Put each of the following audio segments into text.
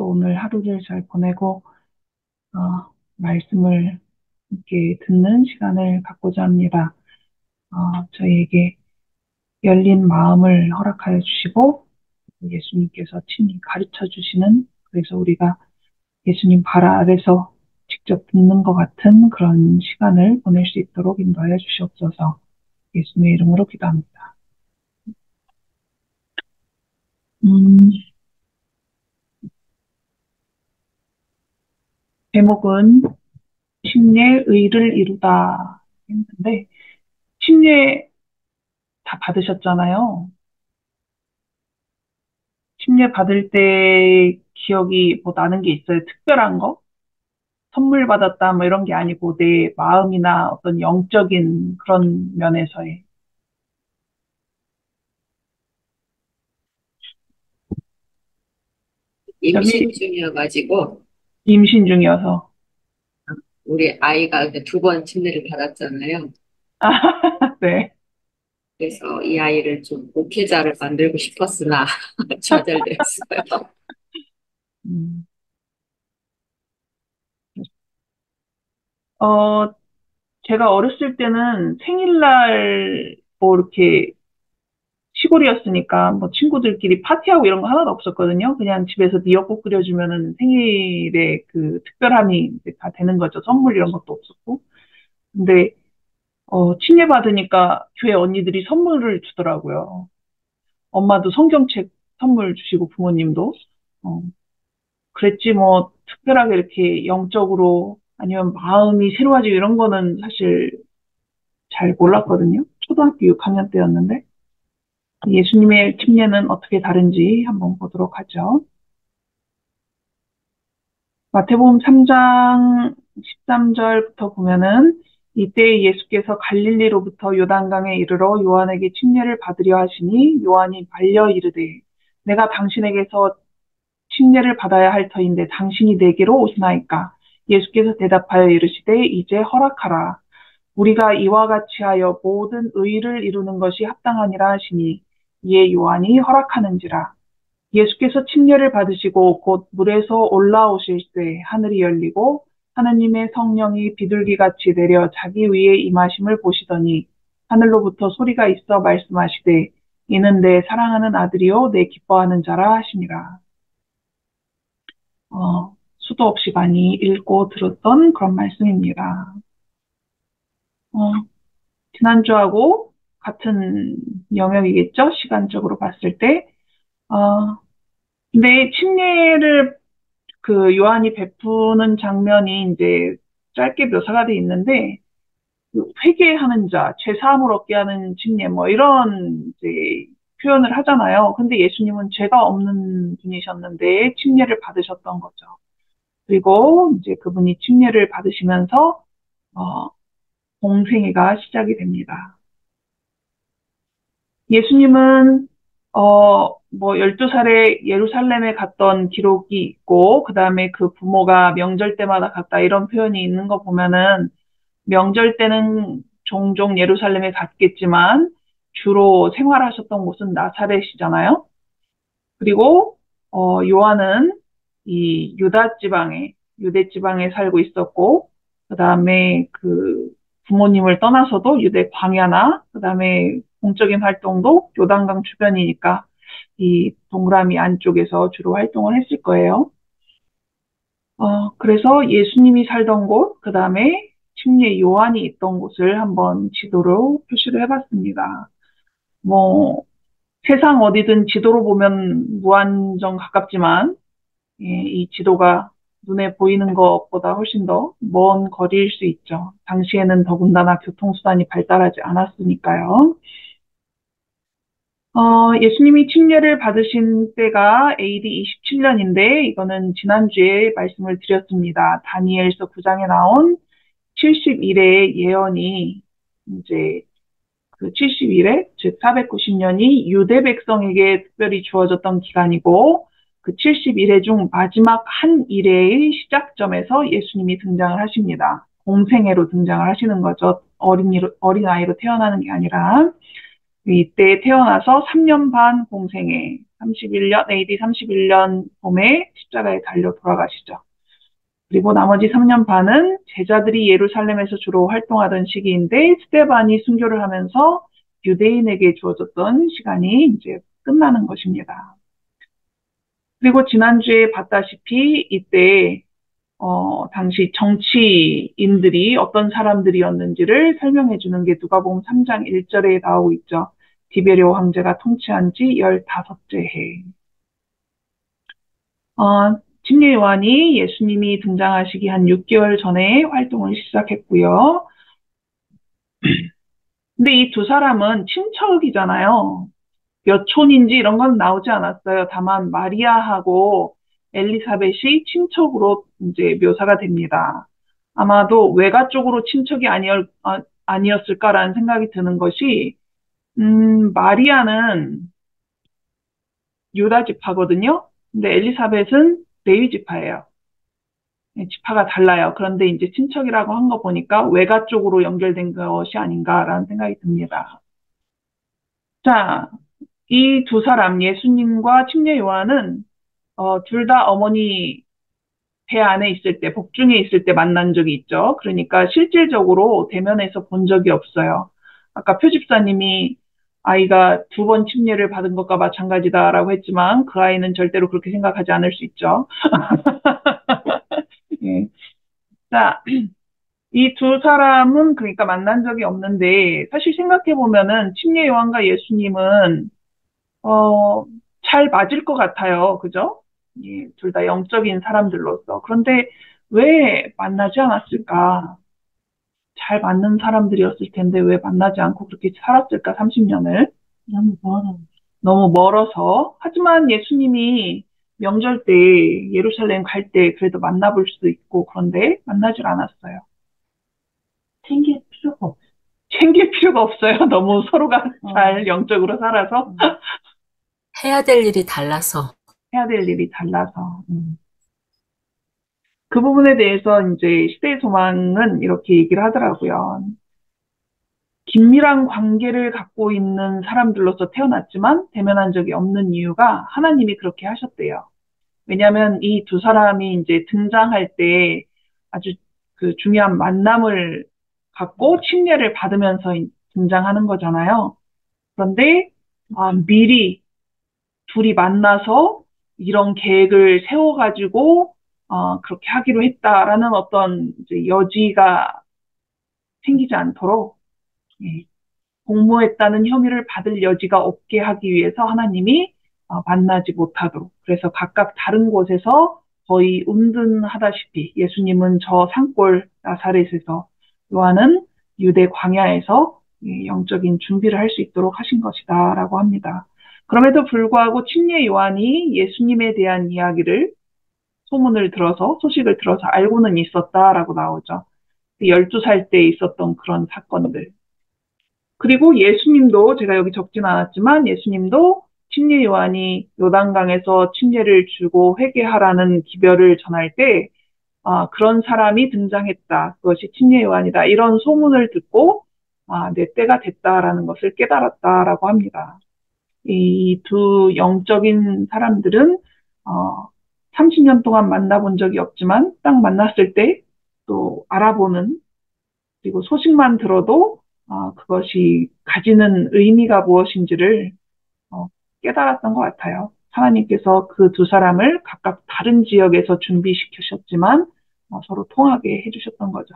또 오늘 하루를 잘 보내고, 말씀을 이렇게 듣는 시간을 갖고자 합니다. 저희에게 열린 마음을 허락하여 주시고, 예수님께서 친히 가르쳐 주시는, 그래서 우리가 예수님 발 아래서 직접 듣는 것 같은 그런 시간을 보낼 수 있도록 인도하여 주시옵소서. 예수님의 이름으로 기도합니다. 음, 제목은 침례 의를 이루다 했는데, 침례 다 받으셨잖아요. 침례 받을 때 기억이 뭐 나는 게 있어요? 특별한 거? 선물 받았다 뭐 이런 게 아니고 내 마음이나 어떤 영적인 그런 면에서의 임신 여기 중이어가지고 임신 중이어서 우리 아이가 2번 침례를 받았잖아요. 네. 그래서 이 아이를 좀 목회자를 만들고 싶었으나 좌절됐어요. 음. 어, 제가 어렸을 때는 생일날 뭐 이렇게 시골이었으니까 뭐 친구들끼리 파티하고 이런 거 하나도 없었거든요. 그냥 집에서 미역국 끓여주면은 생일에 그 특별함이 이제 다 되는 거죠. 선물 이런 것도 없었고. 근데 친례받으니까 교회 언니들이 선물을 주더라고요. 엄마도 성경책 선물 주시고 부모님도. 어, 그랬지 뭐 특별하게 이렇게 영적으로 아니면 마음이 새로워지고 이런 거는 사실 잘 몰랐거든요. 초등학교 6학년 때였는데 예수님의 침례는 어떻게 다른지 한번 보도록 하죠. 마태복음 3장 13절부터 보면은 이때 예수께서 갈릴리로부터 요단강에 이르러 요한에게 침례를 받으려 하시니 요한이 말려 이르되 내가 당신에게서 침례를 받아야 할 터인데 당신이 내게로 오시나이까. 예수께서 대답하여 이르시되 이제 허락하라. 우리가 이와 같이 하여 모든 의를 이루는 것이 합당하니라 하시니 이에 요한이 허락하는지라. 예수께서 침례를 받으시고 곧 물에서 올라오실 때 하늘이 열리고 하느님의 성령이 비둘기같이 내려 자기 위에 임하심을 보시더니 하늘로부터 소리가 있어 말씀하시되 이는 내 사랑하는 아들이요 내 기뻐하는 자라 하시니라. 수도 없이 많이 읽고 들었던 그런 말씀입니다. 어, 지난주하고 같은 영역이겠죠? 시간적으로 봤을 때. 어, 근데 침례를 그 요한이 베푸는 장면이 이제 짧게 묘사가 돼 있는데 그 회개하는 자, 죄사함을 얻게 하는 침례 뭐 이런 이제 표현을 하잖아요. 근데 예수님은 죄가 없는 분이셨는데 침례를 받으셨던 거죠. 그리고 이제 그분이 침례를 받으시면서 어, 공생애가 시작이 됩니다. 예수님은 뭐 12살에 예루살렘에 갔던 기록이 있고 그다음에 그 부모가 명절 때마다 갔다 이런 표현이 있는 거 보면은 명절 때는 종종 예루살렘에 갔겠지만 주로 생활하셨던 곳은 나사렛이잖아요. 그리고 요한은 이 유대 지방에 살고 있었고 그다음에 그 부모님을 떠나서도 유대 광야나 그다음에 공적인 활동도 요단강 주변이니까 이 동그라미 안쪽에서 주로 활동을 했을 거예요. 그래서 예수님이 살던 곳, 그 다음에 침례 요한이 있던 곳을 한번 지도로 표시를 해봤습니다. 뭐, 세상 어디든 지도로 보면 무한정 가깝지만, 예, 이 지도가 눈에 보이는 것보다 훨씬 더 먼 거리일 수 있죠. 당시에는 더군다나 교통수단이 발달하지 않았으니까요. 예수님이 침례를 받으신 때가 AD 27년인데, 이거는 지난주에 말씀을 드렸습니다. 다니엘서 9장에 나온 70일의 예언이 이제 그 70일에, 즉 490년이 유대 백성에게 특별히 주어졌던 기간이고, 그 70일의 중 마지막 한 일의 시작점에서 예수님이 등장을 하십니다. 공생애로 등장을 하시는 거죠. 어린아이로 태어나는 게 아니라. 이때 태어나서 3년 반 공생애 31년, AD 31년 봄에 십자가에 달려 돌아가시죠. 그리고 나머지 3년 반은 제자들이 예루살렘에서 주로 활동하던 시기인데 스데반이 순교를 하면서 유대인에게 주어졌던 시간이 이제 끝나는 것입니다. 그리고 지난주에 봤다시피 이때 당시 정치인들이 어떤 사람들이었는지를 설명해 주는 게 누가복음 3장 1절에 나오고 있죠. 디베리오 황제가 통치한 지 15째 해. 침례 요한이 예수님이 등장하시기 한 6개월 전에 활동을 시작했고요. 근데 이 두 사람은 친척이잖아요. 몇 촌인지 이런 건 나오지 않았어요. 다만 마리아하고 엘리사벳이 친척으로 이제 묘사가 됩니다. 아마도 외가 쪽으로 친척이 아니었을까라는 생각이 드는 것이, 마리아는 유다 지파거든요. 근데 엘리사벳은 레위 지파예요. 네, 지파가 달라요. 그런데 이제 친척이라고 한 거 보니까 외가 쪽으로 연결된 것이 아닌가라는 생각이 듭니다. 자, 이 두 사람, 예수님과 침례 요한은 둘 다 어머니 배 안에 있을 때, 복중에 있을 때 만난 적이 있죠. 그러니까 실질적으로 대면해서 본 적이 없어요. 아까 표집사님이 아이가 2번 침례를 받은 것과 마찬가지다라고 했지만 그 아이는 절대로 그렇게 생각하지 않을 수 있죠. 예. 자, 이 두 사람은 그러니까 만난 적이 없는데 사실 생각해 보면은 침례 요한과 예수님은 어, 잘 맞을 것 같아요. 그죠? 예, 둘 다 영적인 사람들로서. 그런데 왜 만나지 않았을까? 잘 맞는 사람들이었을 텐데 왜 만나지 않고 그렇게 살았을까? 30년을. 너무 멀어서. 하지만 예수님이 명절 때 예루살렘 갈 때 그래도 만나볼 수도 있고 그런데 만나질 않았어요. 챙길 필요가 없어요. 챙길 필요가 없어요. 너무 서로가 잘 영적으로 살아서. 해야 될 일이 달라서. 해야 될 일이 달라서. 그 부분에 대해서 이제 시대의 소망은 이렇게 얘기를 하더라고요. 긴밀한 관계를 갖고 있는 사람들로서 태어났지만 대면한 적이 없는 이유가 하나님이 그렇게 하셨대요. 왜냐하면 이 두 사람이 이제 등장할 때 아주 그 중요한 만남을 갖고 침례를 받으면서 등장하는 거잖아요. 그런데 미리 둘이 만나서 이런 계획을 세워가지고 그렇게 하기로 했다라는 어떤 이제 여지가 생기지 않도록 예, 공모했다는 혐의를 받을 여지가 없게 하기 위해서 하나님이 만나지 못하도록 그래서 각각 다른 곳에서 거의 운둔하다시피 예수님은 저 산골 나사렛에서 요한은 유대 광야에서 영적인 준비를 할 수 있도록 하신 것이다라고 합니다. 그럼에도 불구하고 침례 요한이 예수님에 대한 이야기를 소식을 들어서 알고는 있었다라고 나오죠. 12살 때 있었던 그런 사건들. 그리고 예수님도 제가 여기 적진 않았지만 예수님도 침례 요한이 요단강에서 침례를 주고 회개하라는 기별을 전할 때 그런 사람이 등장했다. 그것이 침례 요한이다. 이런 소문을 듣고 내 때가 됐다라는 것을 깨달았다라고 합니다. 이 두 영적인 사람들은 30년 동안 만나본 적이 없지만 딱 만났을 때 또 알아보는 그리고 소식만 들어도 그것이 가지는 의미가 무엇인지를 깨달았던 것 같아요. 하나님께서 그 두 사람을 각각 다른 지역에서 준비시키셨지만 서로 통하게 해주셨던 거죠.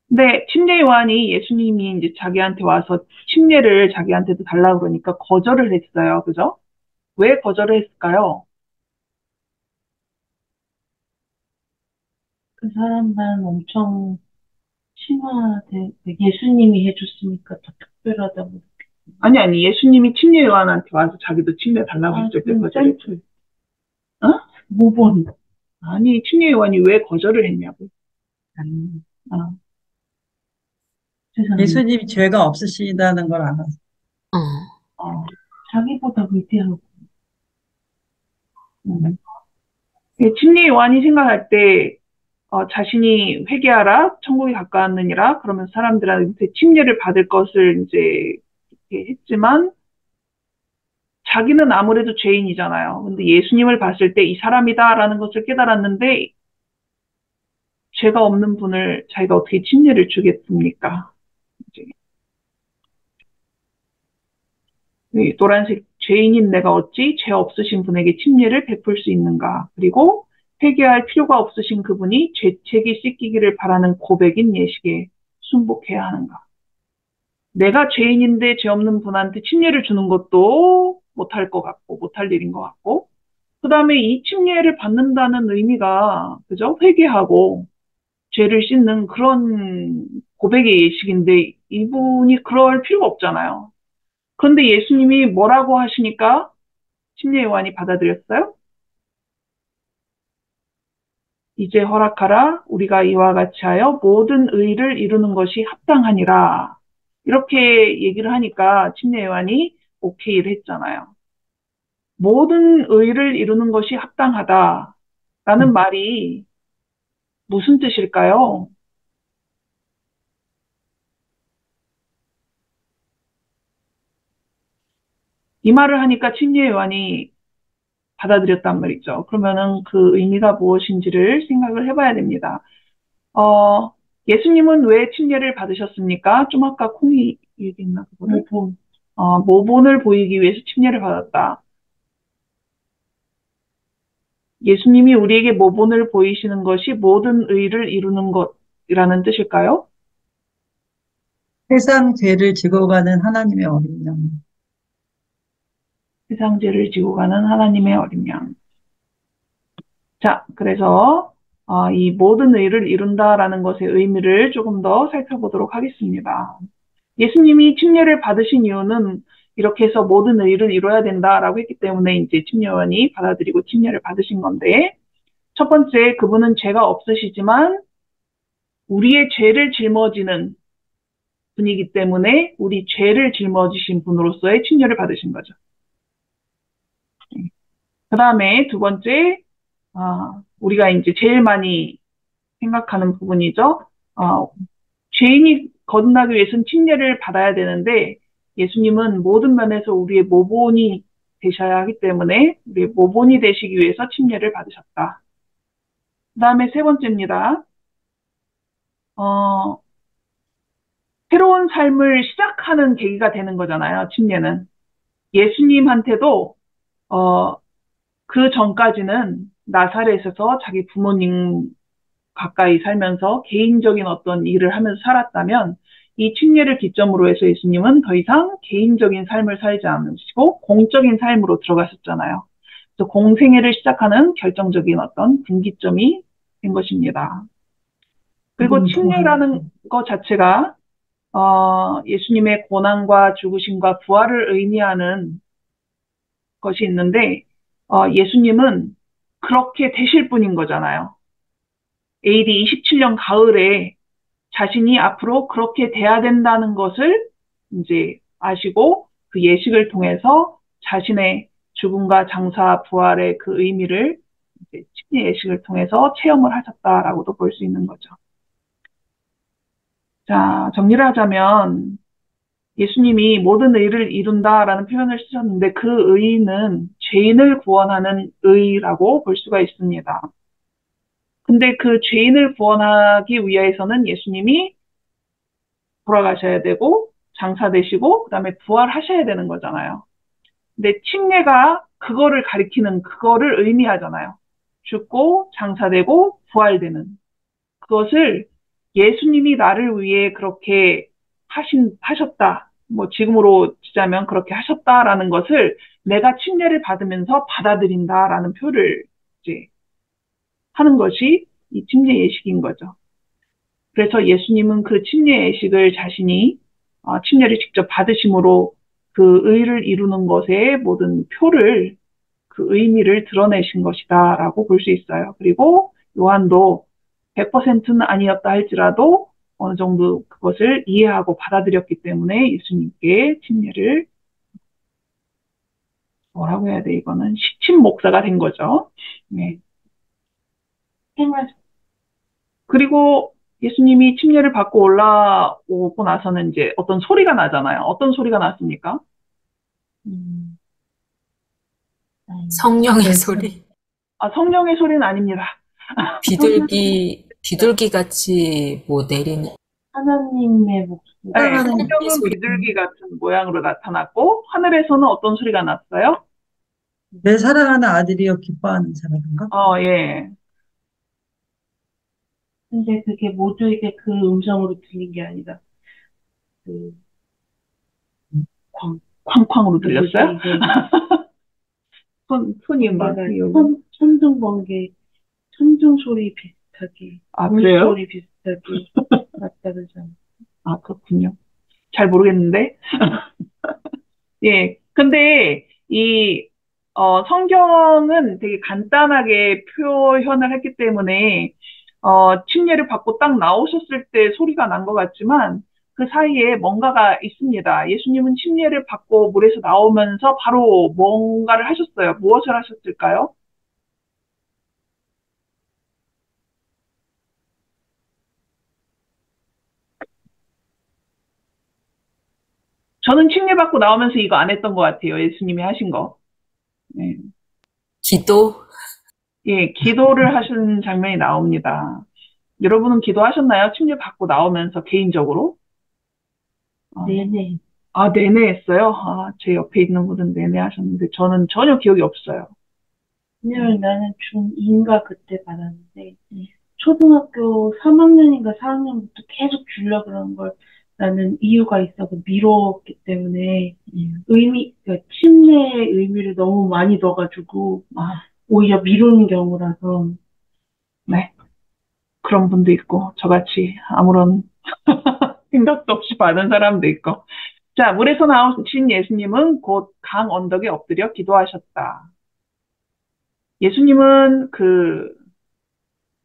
근데 침례 요한이 예수님이 이제 자기한테 와서 침례를 자기한테도 달라고 그러니까 거절을 했어요. 그죠? 왜 거절을 했을까요? 그 사람만 엄청 친화돼, 예수님이 해줬으니까 더 특별하다고. 아니, 예수님이 침례 요한한테 와서 자기도 침례 달라고 했을 때 거절했어요. 어? 5번. 아니, 침례 요한이 왜 거절을 했냐고. 예수님이 죄가 없으시다는 걸 알아서. 자기보다 위대하고. 침례 요한이 생각할 때 자신이 회개하라, 천국이 가까웠느니라, 그러면서 사람들한테 침례를 받을 것을 이제 했지만 자기는 아무래도 죄인이잖아요. 근데 예수님을 봤을 때 이 사람이다라는 것을 깨달았는데 죄가 없는 분을 자기가 어떻게 침례를 주겠습니까? 이제 이 노란색 죄인인 내가 어찌 죄 없으신 분에게 침례를 베풀 수 있는가? 그리고 회개할 필요가 없으신 그분이 죄책이 씻기기를 바라는 고백인 예식에 순복해야 하는가? 내가 죄인인데 죄 없는 분한테 침례를 주는 것도 못할 것 같고, 못할 일인 것 같고, 그 다음에 이 침례를 받는다는 의미가, 그죠? 회개하고 죄를 씻는 그런 고백의 예식인데, 이분이 그럴 필요가 없잖아요. 그런데 예수님이 뭐라고 하시니까 침례 요한이 받아들였어요? 이제 허락하라 우리가 이와 같이 하여 모든 의를 이루는 것이 합당하니라. 이렇게 얘기를 하니까 침례 요한이 오케이를 했잖아요. 모든 의를 이루는 것이 합당하다라는 말이 무슨 뜻일까요? 이 말을 하니까 침례 요한이 받아들였단 말이죠. 그러면은 그 의미가 무엇인지를 생각을 해봐야 됩니다. 예수님은 왜 침례를 받으셨습니까? 좀 아까 콩이 얘기했나 그거를? 모본. 모본을 보이기 위해서 침례를 받았다. 예수님이 우리에게 모본을 보이시는 것이 모든 의를 이루는 것이라는 뜻일까요? 세상 죄를 지고 가는 하나님의 어린 양. 세상 죄를 지고 가는 하나님의 어린 양. 자, 그래서 이 모든 의를 이룬다라는 것의 의미를 조금 더 살펴보도록 하겠습니다. 예수님이 침례를 받으신 이유는 이렇게 해서 모든 의를 이뤄야 된다라고 했기 때문에 이제 침례요한이 받아들이고 침례를 받으신 건데, 첫 번째, 그분은 죄가 없으시지만 우리의 죄를 짊어지는 분이기 때문에 우리 죄를 짊어지신 분으로서의 침례를 받으신 거죠. 그 다음에 두 번째, 우리가 이제 제일 많이 생각하는 부분이죠. 죄인이 거듭나기 위해서는 침례를 받아야 되는데 예수님은 모든 면에서 우리의 모본이 되셔야 하기 때문에 우리의 모본이 되시기 위해서 침례를 받으셨다. 그 다음에 세 번째입니다. 새로운 삶을 시작하는 계기가 되는 거잖아요. 침례는. 예수님한테도 그 전까지는 나사렛에서 자기 부모님 가까이 살면서 개인적인 어떤 일을 하면서 살았다면 이 침례를 기점으로 해서 예수님은 더 이상 개인적인 삶을 살지 않으시고 공적인 삶으로 들어가셨잖아요. 그래서 공생애를 시작하는 결정적인 어떤 분기점이 된 것입니다. 그리고 침례라는 것 자체가 예수님의 고난과 죽으심과 부활을 의미하는 것이 있는데 예수님은 그렇게 되실 분인 거잖아요. AD 27년 가을에 자신이 앞으로 그렇게 돼야 된다는 것을 이제 아시고 그 예식을 통해서 자신의 죽음과 장사 부활의 그 의미를 이제 침례 예식을 통해서 체험을 하셨다라고도 볼 수 있는 거죠. 자, 정리를 하자면 예수님이 모든 의를 이룬다라는 표현을 쓰셨는데 그 의는 죄인을 구원하는 의라고 볼 수가 있습니다. 근데 그 죄인을 구원하기 위해서는 예수님이 돌아가셔야 되고 장사되시고 그다음에 부활하셔야 되는 거잖아요. 근데 침례가 그거를 가리키는 그거를 의미하잖아요. 죽고 장사되고 부활되는 그것을 예수님이 나를 위해 그렇게 하셨다. 뭐 지금으로 치자면 그렇게 하셨다라는 것을 내가 침례를 받으면서 받아들인다라는 표를 이제 하는 것이 이 침례 예식인 거죠. 그래서 예수님은 그 침례 예식을 자신이 침례를 직접 받으심으로 그 의를 이루는 것의 모든 표를 그 의미를 드러내신 것이다라고 볼 수 있어요. 그리고 요한도 100%는 아니었다 할지라도 어느 정도 그것을 이해하고 받아들였기 때문에 예수님께 침례를 뭐라고 해야 돼 이거는 시침 목사가 된 거죠. 네. 그리고 예수님이 침례를 받고 올라오고 나서는 이제 어떤 소리가 나잖아요. 어떤 소리가 났습니까? 성령의 네, 소리. 아, 성령의 소리는 아닙니다. 비둘기 같이 뭐 내리는 하나님의 목소리. 네, 사랑하는 성경은 소리. 비둘기 같은 모양으로 나타났고, 하늘에서는 어떤 소리가 났어요? 내 사랑하는 아들이여 기뻐하는 사람인가? 예. 근데 그게 모두에게 그 음성으로 들린 게 아니라, 그, 쾅쾅으로 들렸어요? 이게 손이 막, 천둥 번개, 천둥 소리 비슷하게, 아, 그래요? 물소리 비슷하게 났다 그러잖아. 아, 그렇군요. 잘 모르겠는데. 예. 근데 성경은 되게 간단하게 표현을 했기 때문에, 침례를 받고 딱 나오셨을 때 소리가 난 것 같지만, 그 사이에 뭔가가 있습니다. 예수님은 침례를 받고 물에서 나오면서 바로 뭔가를 하셨어요. 무엇을 하셨을까요? 저는 침례 받고 나오면서 이거 안 했던 것 같아요. 예수님이 하신 거. 네. 기도? 예, 기도를 하시는 장면이 나옵니다. 여러분은 기도하셨나요? 침례 받고 나오면서 개인적으로? 네네. 아, 내내 했어요? 아, 제 옆에 있는 분은 내내 하셨는데 저는 전혀 기억이 없어요. 왜냐면 나는 중2인가 그때 받았는데, 초등학교 3학년인가 4학년부터 계속 주려고 그러는 걸 나는 이유가 있어서 미뤘기 때문에 그러니까 침례의 의미를 너무 많이 넣어가지고 오히려 미루는 경우라서 네. 그런 분도 있고, 저같이 아무런 생각도 없이 받은 사람도 있고. 자, 물에서 나오신 예수님은 곧 강 언덕에 엎드려 기도하셨다. 예수님은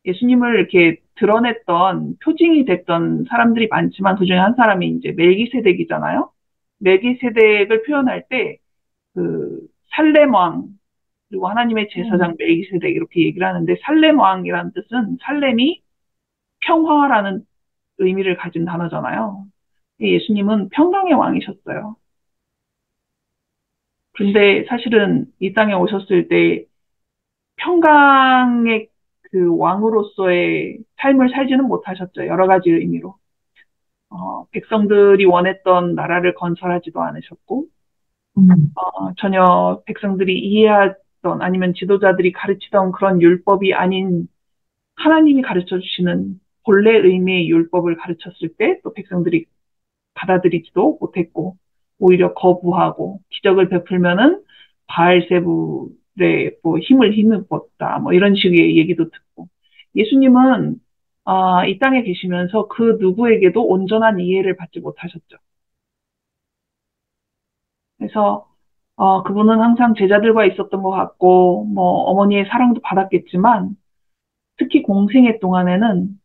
예수님을 이렇게 드러냈던, 표징이 됐던 사람들이 많지만 그 중에 한 사람이 이제 멜기세덱이잖아요. 멜기세덱을 표현할 때, 살렘 왕, 그리고 하나님의 제사장 멜기세덱 이렇게 얘기를 하는데, 살렘 왕이라는 뜻은 살렘이 평화라는 의미를 가진 단어잖아요. 예수님은 평강의 왕이셨어요. 근데 사실은 이 땅에 오셨을 때 평강의 그 왕으로서의 삶을 살지는 못하셨죠. 여러 가지 의미로. 백성들이 원했던 나라를 건설하지도 않으셨고, 전혀 백성들이 이해하던 아니면 지도자들이 가르치던 그런 율법이 아닌 하나님이 가르쳐 주시는 본래 의미의 율법을 가르쳤을 때 또 백성들이 받아들이지도 못했고, 오히려 거부하고, 기적을 베풀면은 바알세불의 뭐 힘을 힘입었다, 뭐 이런 식의 얘기도 듣고. 예수님은, 이 땅에 계시면서 그 누구에게도 온전한 이해를 받지 못하셨죠. 그래서, 그분은 항상 제자들과 있었던 것 같고, 뭐, 어머니의 사랑도 받았겠지만, 특히 공생애 동안에는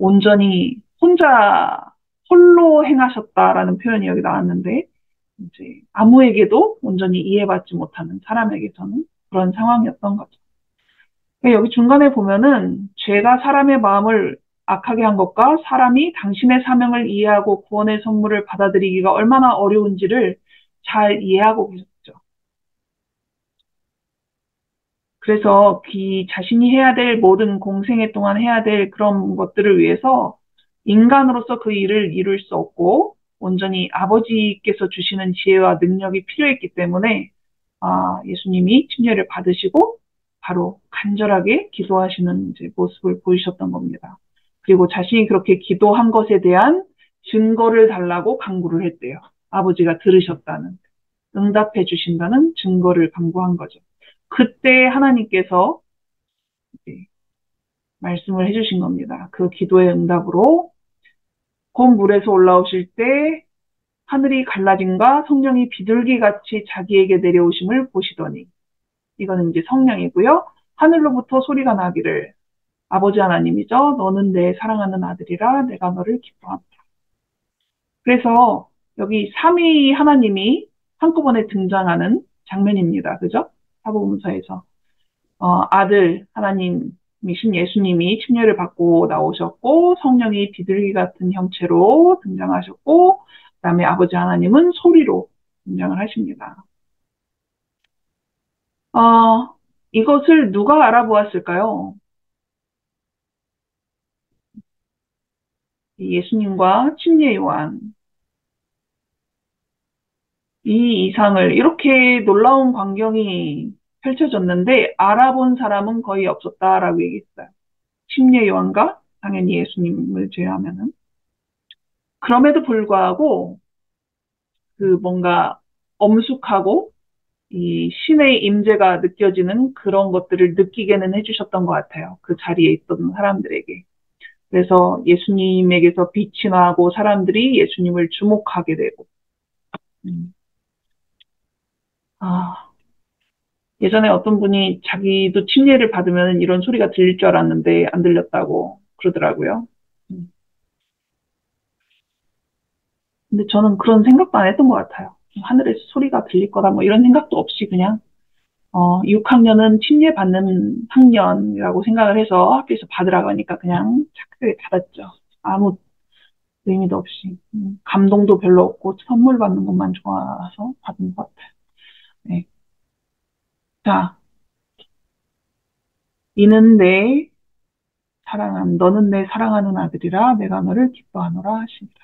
온전히 홀로 행하셨다라는 표현이 여기 나왔는데, 이제 아무에게도 온전히 이해받지 못하는 사람에게서는 그런 상황이었던 거죠. 여기 중간에 보면은 죄가 사람의 마음을 악하게 한 것과 사람이 당신의 사명을 이해하고 구원의 선물을 받아들이기가 얼마나 어려운지를 잘 이해하고 계셨죠. 그래서 자신이 해야 될 모든 공생애 동안 해야 될 그런 것들을 위해서 인간으로서 그 일을 이룰 수 없고 온전히 아버지께서 주시는 지혜와 능력이 필요했기 때문에 예수님이 침례를 받으시고 바로 간절하게 기도하시는 이제 모습을 보이셨던 겁니다. 그리고 자신이 그렇게 기도한 것에 대한 증거를 달라고 간구를 했대요. 아버지가 들으셨다는, 응답해 주신다는 증거를 간구한 거죠. 그때 하나님께서 이제 말씀을 해주신 겁니다. 그 기도의 응답으로 곧 물에서 올라오실 때 하늘이 갈라짐과 성령이 비둘기같이 자기에게 내려오심을 보시더니, 이거는 이제 성령이고요. 하늘로부터 소리가 나기를, 아버지 하나님이죠. 너는 내 사랑하는 아들이라 내가 너를 기뻐한다. 그래서 여기 삼위 하나님이 한꺼번에 등장하는 장면입니다. 그죠? 사복음서에서. 아들 하나님이신 예수님이 침례를 받고 나오셨고, 성령이 비둘기 같은 형체로 등장하셨고, 그다음에 아버지 하나님은 소리로 등장을 하십니다. 아, 이것을 누가 알아보았을까요? 이 예수님과 침례 요한. 이 이상을 이렇게 놀라운 광경이 펼쳐졌는데 알아본 사람은 거의 없었다라고 얘기했어요. 침례 요한과 당연히 예수님을 제외하면은. 그럼에도 불구하고 그 뭔가 엄숙하고 이 신의 임재가 느껴지는 그런 것들을 느끼게는 해주셨던 것 같아요. 그 자리에 있던 사람들에게. 그래서 예수님에게서 빛이 나고 사람들이 예수님을 주목하게 되고. 음. 아, 예전에 어떤 분이 자기도 침례를 받으면 이런 소리가 들릴 줄 알았는데 안 들렸다고 그러더라고요. 음. 근데 저는 그런 생각도 안 했던 것 같아요. 하늘에서 소리가 들릴 거다 뭐 이런 생각도 없이 그냥 6학년은 침례 받는 학년이라고 생각을 해서 학교에서 받으라고 하니까 그냥 착하게 받았죠. 아무 의미도 없이. 감동도 별로 없고 선물 받는 것만 좋아서 받은 것 같아요. 네. 자, 너는 내 사랑하는 아들이라 내가 너를 기뻐하노라 하시니라.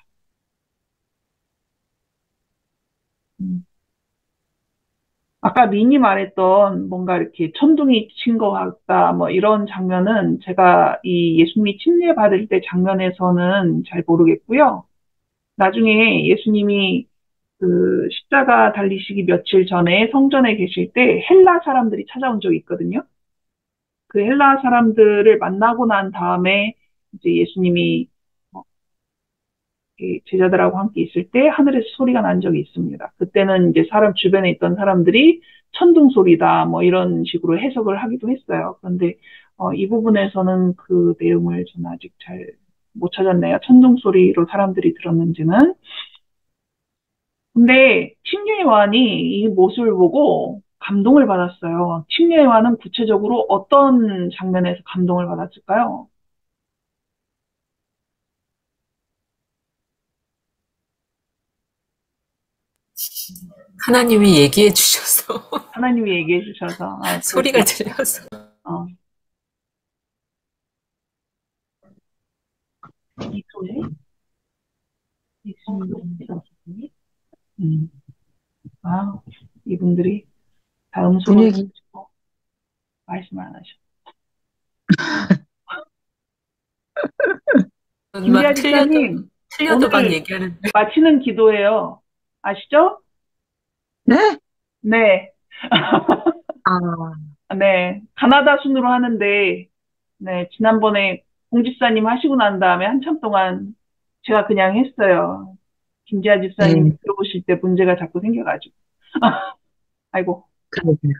음. 아까 민이 말했던 뭔가 이렇게 천둥이 친 것 같다, 뭐 이런 장면은 제가 이 예수님이 침례 받을 때 장면에서는 잘 모르겠고요. 나중에 예수님이 그 십자가 달리시기 며칠 전에 성전에 계실 때 헬라 사람들이 찾아온 적이 있거든요. 그 헬라 사람들을 만나고 난 다음에 이제 예수님이 제자들하고 함께 있을 때 하늘에서 소리가 난 적이 있습니다. 그때는 이제 주변에 있던 사람들이 천둥 소리다 뭐 이런 식으로 해석을 하기도 했어요. 그런데 이 부분에서는 그 내용을 저는 아직 잘 못 찾았네요. 천둥 소리로 사람들이 들었는지는. 근데 침례요한이 이 모습을 보고 감동을 받았어요. 침례요한은 구체적으로 어떤 장면에서 감동을 받았을까요? 하나님이 얘기해 주셔서 하나님이 얘기해 주셔서 그럴 것 소리가 같아요. 들려서 어, 이 소리? 예수님. 음. 아, 이분들이 다 음소거를 분위기, 가지고 말씀을 안 하셔. 막 김대하 집사님, 틀려도 막 오늘 얘기하는데 마치는 기도예요. 아시죠? 네? 네. 아, 네. 가나다 순으로 하는데, 네. 지난번에 공집사님 하시고 난 다음에 한참 동안 제가 그냥 했어요. 김지아 집사님 예, 들어오실 때 문제가 자꾸 생겨가지고. 아이고. 그러게요.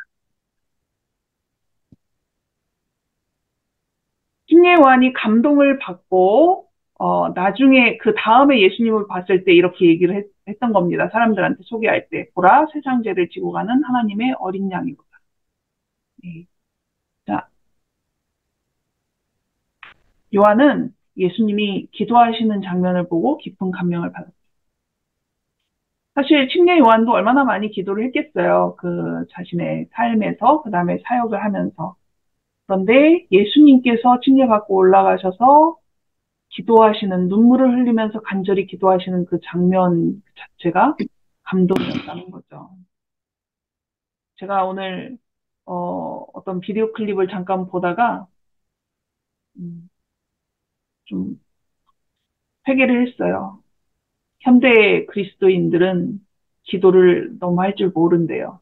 심예완이 감동을 받고, 나중에 그 다음에 예수님을 봤을 때 이렇게 얘기를 했던 겁니다. 사람들한테 소개할 때. 보라, 세상 죄를 지고 가는 하나님의 어린 양이구나. 네. 자, 요한은 예수님이 기도하시는 장면을 보고 깊은 감명을 받았어요. 사실 침례 요한도 얼마나 많이 기도를 했겠어요. 그 자신의 삶에서, 그 다음에 사역을 하면서. 그런데 예수님께서 침례받고 올라가셔서 기도하시는, 눈물을 흘리면서 간절히 기도하시는 그 장면 자체가 감동이었다는 거죠. 제가 오늘, 어떤 비디오 클립을 잠깐 보다가, 음, 좀 회개를 했어요. 현대 그리스도인들은 기도를 너무 할 줄 모른대요.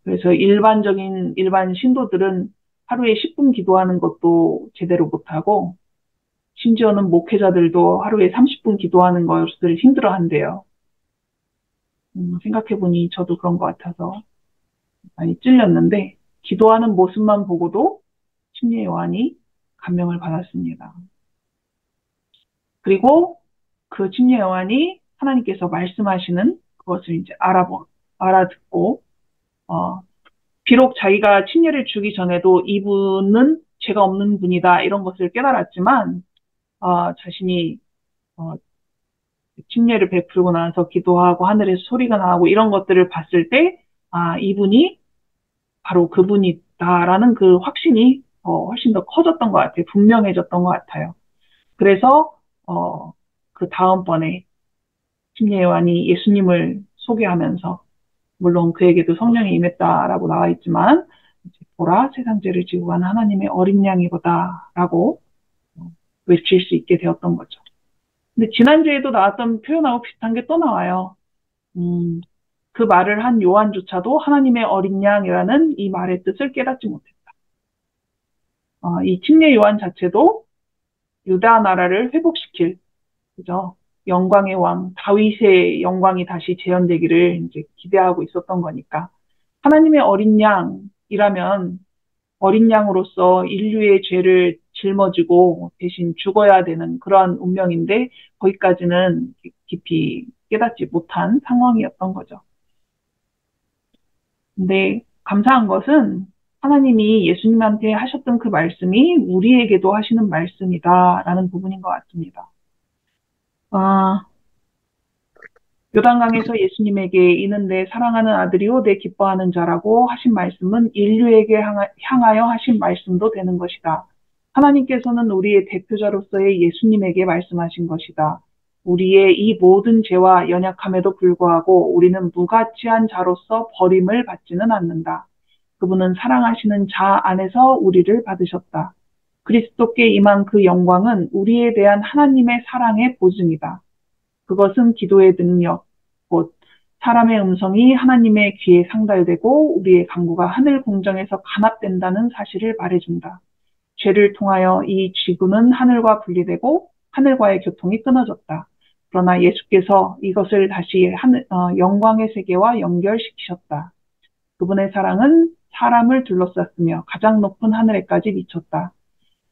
그래서 일반 신도들은 하루에 10분 기도하는 것도 제대로 못하고, 심지어는 목회자들도 하루에 30분 기도하는 것을 힘들어 한대요. 생각해보니 저도 그런 것 같아서 많이 찔렸는데, 기도하는 모습만 보고도 심리의 요한이 감명을 받았습니다. 그리고 그 심리의 요한이 하나님께서 말씀하시는 그것을 이제 알아듣고, 어, 비록 자기가 침례를 주기 전에도 이분은 죄가 없는 분이다, 이런 것을 깨달았지만, 자신이, 어, 침례를 베풀고 나서 기도하고 하늘에서 소리가 나고 이런 것들을 봤을 때, 아, 이분이 바로 그분이다라는 그 확신이 훨씬 더 커졌던 것 같아요. 분명해졌던 것 같아요. 그래서 그 다음번에 침례 요한이 예수님을 소개하면서 물론 그에게도 성령이 임했다라고 나와 있지만 이제 보라 세상 죄를 지고 간 하나님의 어린 양이로다라고 외칠 수 있게 되었던 거죠. 근데 지난주에도 나왔던 표현하고 비슷한 게 또 나와요. 음, 그 말을 한 요한조차도 하나님의 어린 양이라는 이 말의 뜻을 깨닫지 못했다. 이 침례 요한 자체도 유다 나라를 회복시킬, 그죠? 영광의 왕, 다윗의 영광이 다시 재현되기를 이제 기대하고 있었던 거니까. 하나님의 어린 양이라면 어린 양으로서 인류의 죄를 짊어지고 대신 죽어야 되는 그러한 운명인데 거기까지는 깊이 깨닫지 못한 상황이었던 거죠. 근데 감사한 것은 하나님이 예수님한테 하셨던 그 말씀이 우리에게도 하시는 말씀이다라는 부분인 것 같습니다. 아, 요단강에서 예수님에게 이는 내 사랑하는 아들이요 내 기뻐하는 자라고 하신 말씀은 인류에게 향하여 하신 말씀도 되는 것이다. 하나님께서는 우리의 대표자로서의 예수님에게 말씀하신 것이다. 우리의 이 모든 죄와 연약함에도 불구하고 우리는 무가치한 자로서 버림을 받지는 않는다. 그분은 사랑하시는 자 안에서 우리를 받으셨다. 그리스도께 임한 그 영광은 우리에 대한 하나님의 사랑의 보증이다. 그것은 기도의 능력, 곧 사람의 음성이 하나님의 귀에 상달되고 우리의 간구가 하늘 공정에서 간합된다는 사실을 말해준다. 죄를 통하여 이 지구는 하늘과 분리되고 하늘과의 교통이 끊어졌다. 그러나 예수께서 이것을 다시 영광의 세계와 연결시키셨다. 그분의 사랑은 사람을 둘러쌌으며 가장 높은 하늘에까지 미쳤다.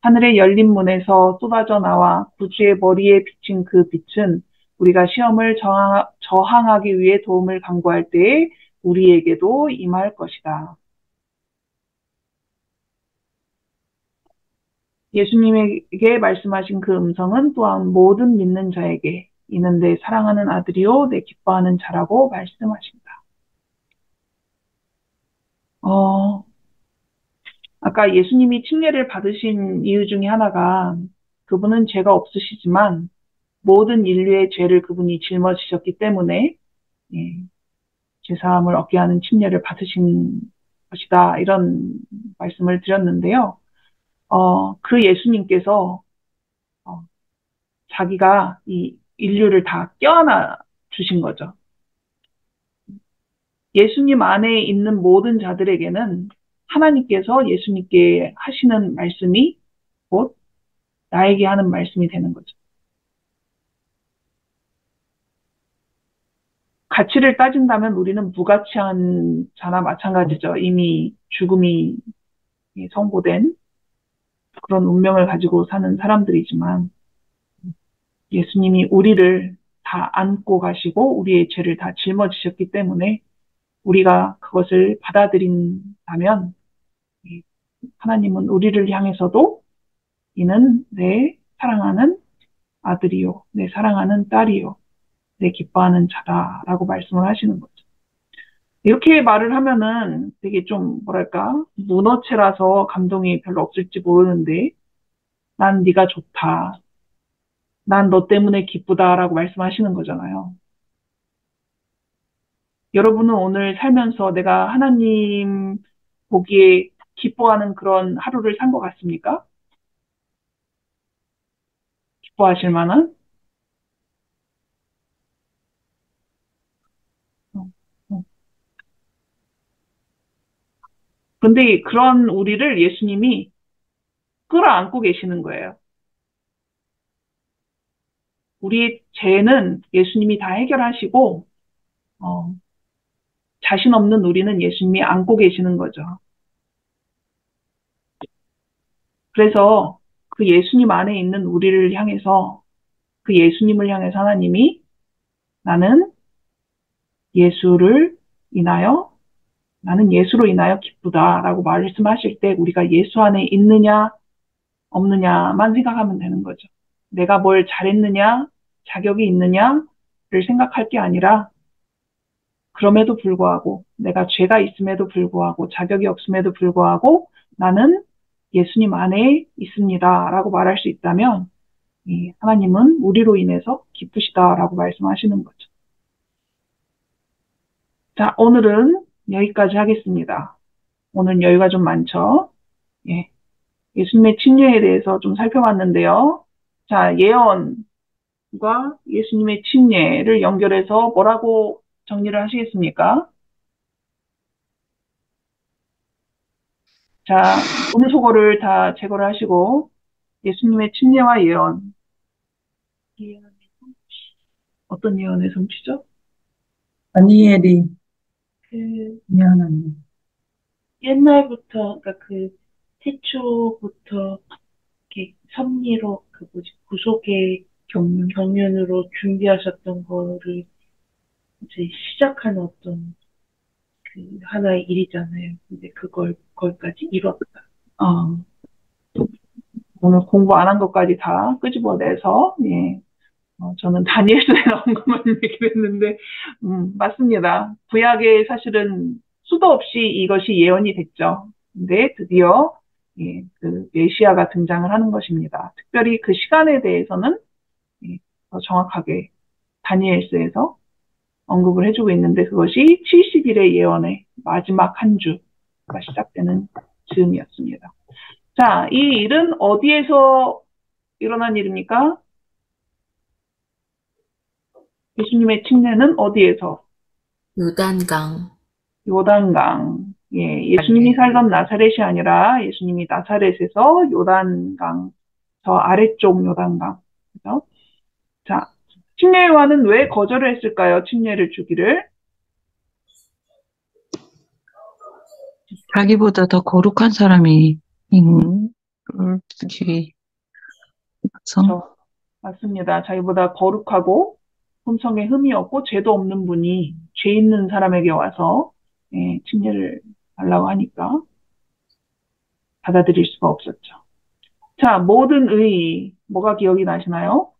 하늘의 열린 문에서 쏟아져 나와 구주의 머리에 비친 그 빛은 우리가 시험을 저항하기 위해 도움을 간구할 때에 우리에게도 임할 것이다. 예수님에게 말씀하신 그 음성은 또한 모든 믿는 자에게 이는 내 사랑하는 아들이요 내 기뻐하는 자라고 말씀하신다. 아까 예수님이 침례를 받으신 이유 중에 하나가 그분은 죄가 없으시지만 모든 인류의 죄를 그분이 짊어지셨기 때문에 예, 제사함을 얻게 하는 침례를 받으신 것이다. 이런 말씀을 드렸는데요. 그 예수님께서 어, 자기가 이 인류를 다 껴안아 주신 거죠. 예수님 안에 있는 모든 자들에게는 하나님께서 예수님께 하시는 말씀이 곧 나에게 하는 말씀이 되는 거죠. 가치를 따진다면 우리는 무가치한 자나 마찬가지죠. 이미 죽음이 선고된 그런 운명을 가지고 사는 사람들이지만 예수님이 우리를 다 안고 가시고 우리의 죄를 다 짊어지셨기 때문에 우리가 그것을 받아들인다면 하나님은 우리를 향해서도 이는 내 사랑하는 아들이요, 내 사랑하는 딸이요, 내 기뻐하는 자다라고 말씀을 하시는 거죠. 이렇게 말을 하면은 되게 좀 뭐랄까 문어체라서 감동이 별로 없을지 모르는데 난 네가 좋다. 난 너 때문에 기쁘다라고 말씀하시는 거잖아요. 여러분은 오늘 살면서 내가 하나님 보기에 기뻐하는 그런 하루를 산 것 같습니까? 기뻐하실 만한? 어, 어. 그런데 그런 우리를 예수님이 끌어안고 계시는 거예요. 우리의 죄는 예수님이 다 해결하시고 어, 자신 없는 우리는 예수님이 안고 계시는 거죠. 그래서 그 예수님 안에 있는 우리를 향해서 그 예수님을 향해서 하나님이 나는 예수를 인하여 나는 예수로 인하여 기쁘다라고 말씀하실 때 우리가 예수 안에 있느냐 없느냐만 생각하면 되는 거죠. 내가 뭘 잘했느냐 자격이 있느냐를 생각할 게 아니라 그럼에도 불구하고, 내가 죄가 있음에도 불구하고, 자격이 없음에도 불구하고, 나는 예수님 안에 있습니다. 라고 말할 수 있다면, 하나님은 우리로 인해서 기쁘시다라고 말씀하시는 거죠. 자, 오늘은 여기까지 하겠습니다. 오늘 여유가 좀 많죠? 예. 예수님의 침례에 대해서 좀 살펴봤는데요. 자, 예언과 예수님의 침례를 연결해서 뭐라고 정리를 하시겠습니까? 자, 오늘 속어를 다 제거를 하시고, 예수님의 침례와 예언. 어떤 예언의 성취죠? 다니엘이 그 미안합니다. 옛날부터, 그러니까 그 태초부터 이렇게 섭리로 그 뭐지 구속의 경륜으로 준비하셨던 거를 이제 시작하는 어떤 그 하나의 일이잖아요. 근데 거기까지 이뤘다. 어, 오늘 공부 안 한 것까지 다 끄집어내서, 예. 저는 다니엘서에 나온 것만 얘기를 했는데, 맞습니다. 구약에 사실은 수도 없이 이것이 예언이 됐죠. 근데 드디어, 예, 그 메시아가 등장을 하는 것입니다. 특별히 그 시간에 대해서는, 예, 더 정확하게 다니엘서에서 언급을 해주고 있는데, 그것이 70일의 예언의 마지막 한 주가 시작되는 즈음이었습니다. 자, 이 일은 어디에서 일어난 일입니까? 예수님의 침례는 어디에서? 요단강. 요단강. 예, 예수님이 살던 나사렛이 아니라 예수님이 나사렛에서 요단강, 저 아래쪽 요단강. 그죠? 자, 침례 요한은 왜 거절을 했을까요? 침례를 주기를. 자기보다 더 거룩한 사람이 주기 맞습니다. 자기보다 거룩하고 품성에 흠이 없고 죄도 없는 분이 죄 있는 사람에게 와서 예, 침례를 달라고 하니까 받아들일 수가 없었죠. 자, 모든 의, 뭐가 기억이 나시나요?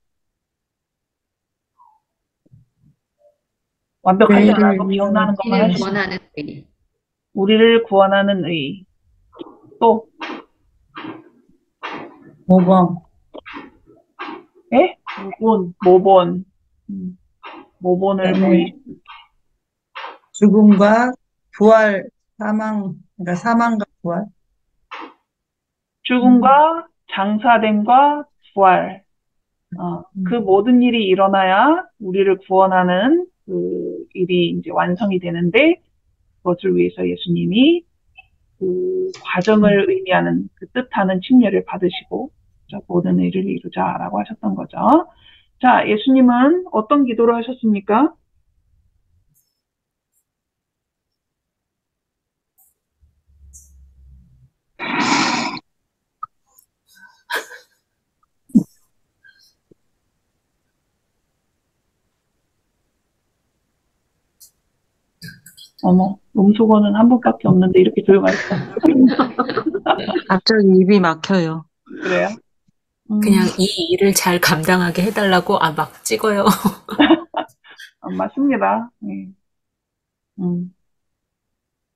완벽하지 않아도 기억나는 것만 우리를 하시면 원하는 의. 우리를 구원하는 의. 또, 모범, 예? 모본. 모본을 그다음에 보이. 죽음과 부활, 그러니까 사망과 부활. 죽음과 장사됨과 부활. 그 모든 일이 일어나야 우리를 구원하는 그 일이 이제 완성이 되는데, 그것을 위해서 예수님이 그 과정을 의미하는 그 뜻하는 침례를 받으시고 모든 일을 이루자라고 하셨던 거죠. 자, 예수님은 어떤 기도를 하셨습니까? 어머, 음소거는 한 번밖에 없는데 이렇게 조용할까? 갑자기 입이 막혀요. 그래요? 그냥 이 일을 잘 감당하게 해달라고 막 찍어요. 맞습니다. 네.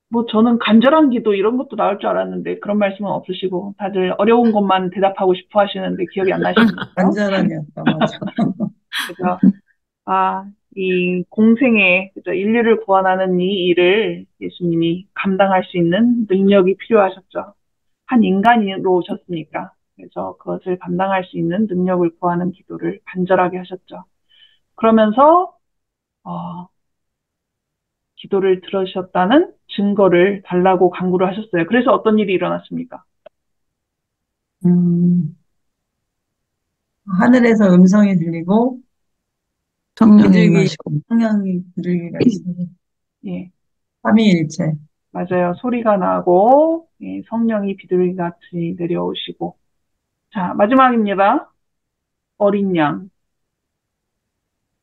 뭐 저는 간절한 기도 이런 것도 나올 줄 알았는데 그런 말씀은 없으시고 다들 어려운 것만 대답하고 싶어 하시는데 기억이 안 나시는데요? 간절하니까 맞아. 그죠? 이 공생에 그죠? 인류를 구원하는 이 일을 예수님이 감당할 수 있는 능력이 필요하셨죠. 한 인간으로 오셨으니까. 그래서 그것을 감당할 수 있는 능력을 구하는 기도를 간절하게 하셨죠. 그러면서 기도를 들으셨다는 증거를 달라고 간구를 하셨어요. 그래서 어떤 일이 일어났습니까? 하늘에서 음성이 들리고 성령이 임하시고 성령이 비둘기가 있어요. 예, 삼위일체. 맞아요. 소리가 나고 예, 성령이 비둘기 같이 내려오시고. 자, 마지막입니다. 어린 양.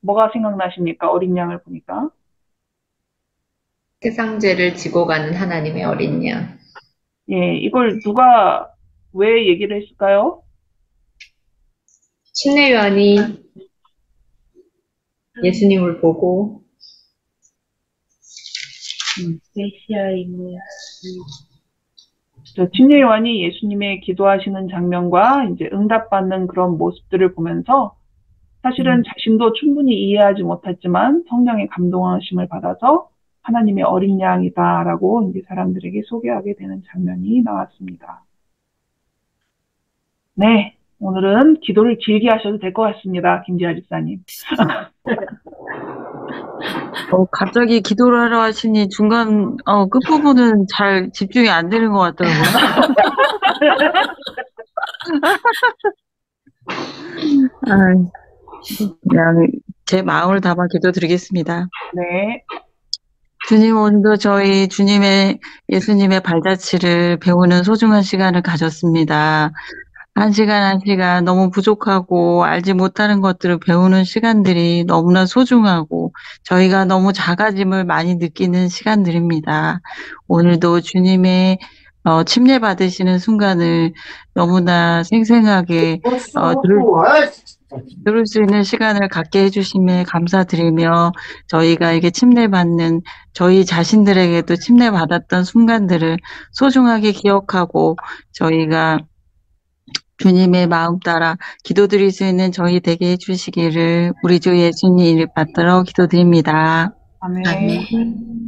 뭐가 생각나십니까? 어린 양을 보니까. 세상 죄를 지고 가는 하나님의 어린 양. 예, 이걸 누가 왜 얘기를 했을까요? 침례 요한이 예수님을 보고 메시아 임무. 침례 요한이 예수님의 기도하시는 장면과 이제 응답받는 그런 모습들을 보면서 사실은 자신도 충분히 이해하지 못했지만 성령의 감동하심을 받아서 하나님의 어린 양이다라고 이제 사람들에게 소개하게 되는 장면이 나왔습니다. 네, 오늘은 기도를 길게 하셔도 될 것 같습니다, 김지아 집사님. 갑자기 기도를 하러 하시니 중간, 끝부분은 잘 집중이 안 되는 것 같더라고요. 그냥 제 마음을 담아 기도드리겠습니다. 네, 주님, 오늘도 저희 예수님의 발자취를 배우는 소중한 시간을 가졌습니다. 한 시간 한 시간 너무 부족하고 알지 못하는 것들을 배우는 시간들이 너무나 소중하고 저희가 너무 작아짐을 많이 느끼는 시간들입니다. 오늘도 주님의 침례 받으시는 순간을 너무나 생생하게 들을 수 있는 시간을 갖게 해주심에 감사드리며 저희가 이게 침례받는 저희 자신들에게도 침례받았던 순간들을 소중하게 기억하고 저희가 주님의 마음 따라 기도드릴 수 있는 저희 되게 해주시기를 우리 주 예수님 이름 받들어 기도드립니다. 아멘. 아멘.